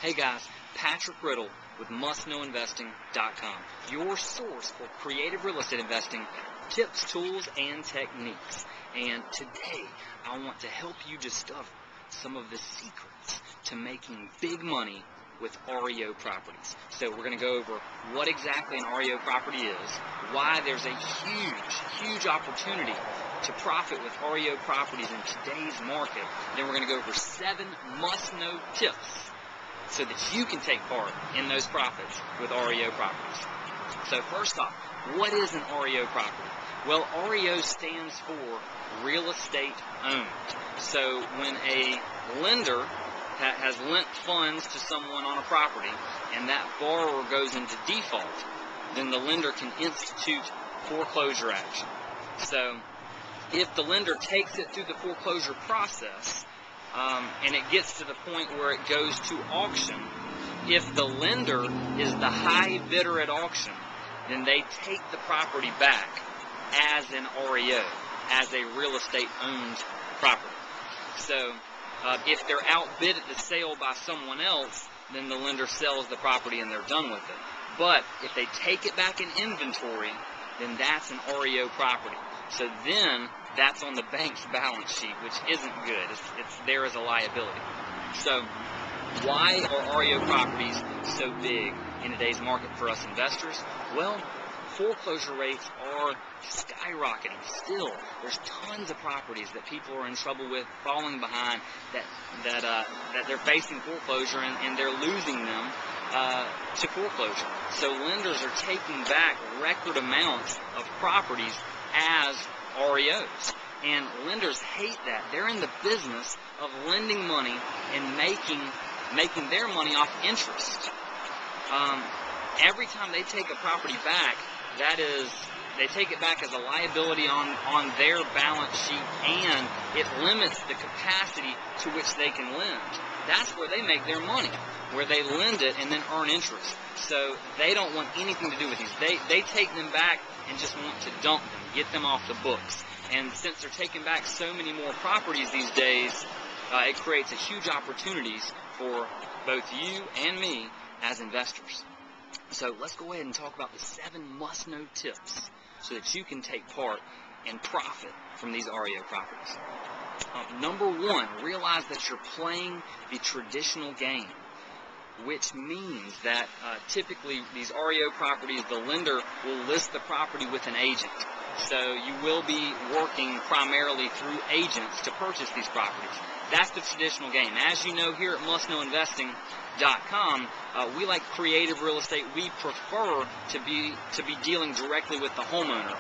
Hey guys, Patrick Riddle with MustKnowInvesting.com, your source for creative real estate investing tips, tools, and techniques. And today, I want to help you discover some of the secrets to making big money with REO properties. So we're going to go over what exactly an REO property is, why there's a huge opportunity to profit with REO properties in today's market. Then we're going to go over 7 must-know tips so that you can take part in those profits with REO properties. So first off, what is an REO property? Well, REO stands for real estate owned. So when a lender has lent funds to someone on a property and that borrower goes into default, then the lender can institute foreclosure action. So if the lender takes it through the foreclosure process, and it gets to the point where it goes to auction, if the lender is the high bidder at auction, then they take the property back as an REO, as a real estate owned property. So if they're outbid at the sale by someone else, then the lender sells the property and they're done with it. But if they take it back in inventory, then that's an REO property. So then that's on the bank's balance sheet, which isn't good. It's there as a liability. So why are REO properties so big in today's market for us investors? Well, foreclosure rates are skyrocketing still. There's tons of properties that people are in trouble with, falling behind, that they're facing foreclosure and they're losing them to foreclosure. So lenders are taking back record amounts of properties as REOs. And lenders hate that. They're in the business of lending money and making their money off interest. Every time they take a property back, that is, they take it back as a liability on their balance sheet, and it limits the capacity to which they can lend. That's where they make their money, where they lend it and then earn interest. So they don't want anything to do with these. They take them back and just want to dump them, get them off the books. And since they're taking back so many more properties these days, it creates a huge opportunities for both you and me as investors. So let's go ahead and talk about the 7 must-know tips so that you can take part and profit from these REO properties. Number 1, realize that you're playing the traditional game, which means that typically these REO properties, the lender will list the property with an agent. So you will be working primarily through agents to purchase these properties. That's the traditional game. As you know, here at MustKnowInvesting.com, we like creative real estate. We prefer to be dealing directly with the homeowner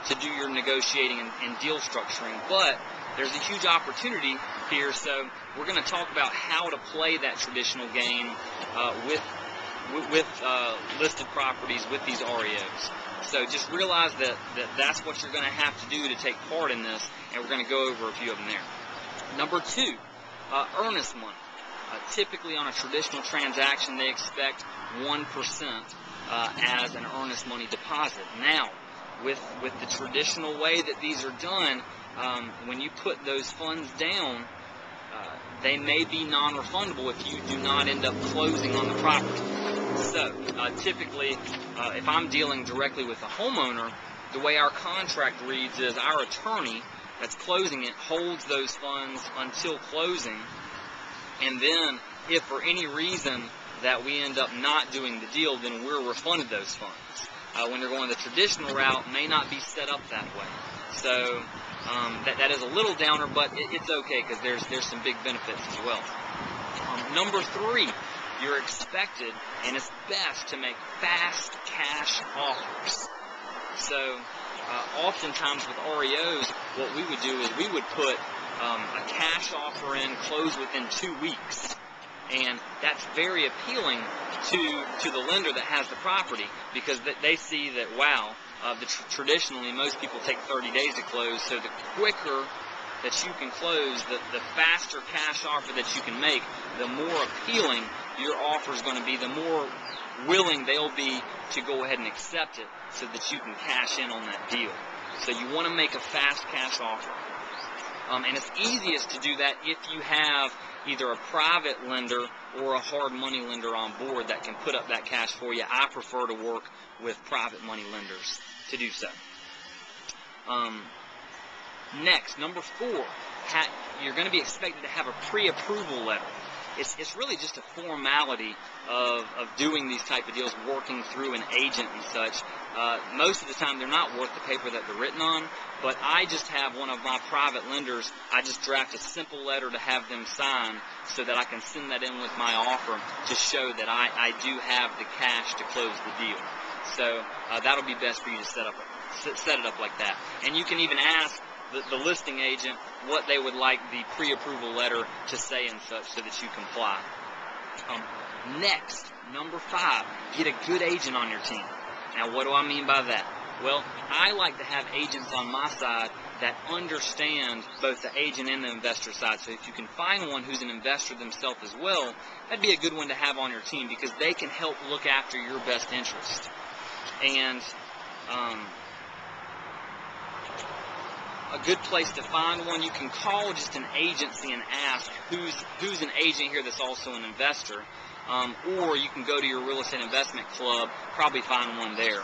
to do your negotiating and deal structuring. But there's a huge opportunity here, so we're going to talk about how to play that traditional game with listed properties with these REOs. So just realize that's what you're going to have to do to take part in this, and we're going to go over a few of them there. Number 2, earnest money. Typically on a traditional transaction, they expect 1% as an earnest money deposit. Now, with the traditional way that these are done, when you put those funds down, they may be non-refundable if you do not end up closing on the property. So, typically, if I'm dealing directly with a homeowner, the way our contract reads is our attorney that's closing it holds those funds until closing, and then if for any reason that we end up not doing the deal, then we're refunded those funds. When you're going the traditional route, may not be set up that way. So that is a little downer, but it's okay because there's some big benefits as well. Number 3, you're expected, and it's best to make fast cash offers. So oftentimes with REOs, what we would do is we would put a cash offer in, close within 2 weeks. And that's very appealing to the lender that has the property, because they see that, wow, traditionally most people take 30 days to close, so the quicker that you can close, the faster cash offer that you can make, the more appealing your offer is going to be, the more willing they'll be to go ahead and accept it so that you can cash in on that deal. So you want to make a fast cash offer. And it's easiest to do that if you have either a private lender or a hard money lender on board that can put up that cash for you. I prefer to work with private money lenders to do so. Next, number 4, you're going to be expected to have a pre-approval letter. It's really just a formality of doing these type of deals, working through an agent and such. Most of the time, they're not worth the paper that they're written on, but I just have one of my private lenders. I just draft a simple letter to have them sign so that I can send that in with my offer to show that I do have the cash to close the deal. So that'll be best for you to set it up like that. And you can even ask the listing agent what they would like the pre-approval letter to say and such so that you comply. Next, number 5, get a good agent on your team. Now, what do I mean by that? Well, I like to have agents on my side that understand both the agent and the investor side. So if you can find one who's an investor themselves as well, that'd be a good one to have on your team because they can help look after your best interest. And a good place to find one, you can call just an agency and ask who's an agent here that's also an investor, or you can go to your real estate investment club, probably find one there.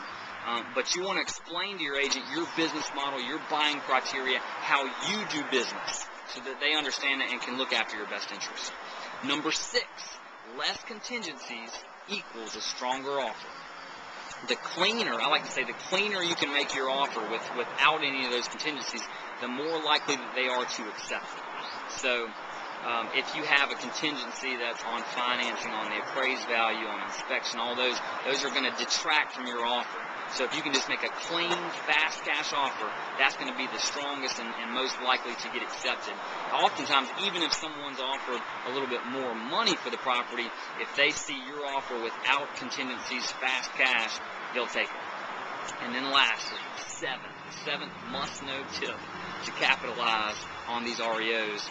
But you want to explain to your agent your business model, your buying criteria, how you do business, so that they understand it and can look after your best interest. Number 6, less contingencies equals a stronger offer. The cleaner, I like to say, the cleaner you can make your offer without any of those contingencies, the more likely that they are to accept it. So if you have a contingency that's on financing, on the appraised value, on inspection, all those are going to detract from your offer. So if you can just make a clean, fast cash offer, that's going to be the strongest and most likely to get accepted. Oftentimes, even if someone's offered a little bit more money for the property, if they see your offer without contingencies, fast cash, they'll take it. And then lastly, the seventh must-know tip to capitalize on these REOs.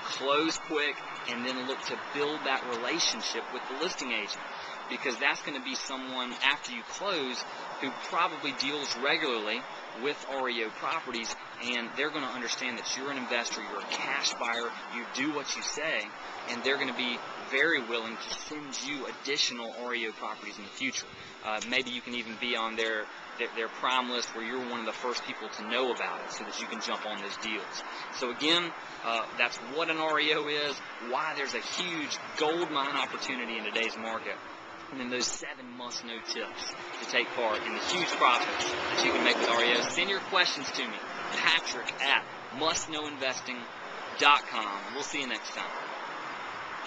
Close quick and then look to build that relationship with the listing agent, because that's going to be someone after you close who probably deals regularly with REO properties, and they're going to understand that you're an investor, you're a cash buyer, you do what you say, and they're going to be very willing to send you additional REO properties in the future. Maybe you can even be on their prime list where you're one of the first people to know about it so that you can jump on those deals. So again, that's what an REO is, why there's a huge gold mine opportunity in today's market, and then those 7 must-know tips to take part in the huge profits that you can make with REOs. Send your questions to me, Patrick at mustknowinvesting.com. We'll see you next time.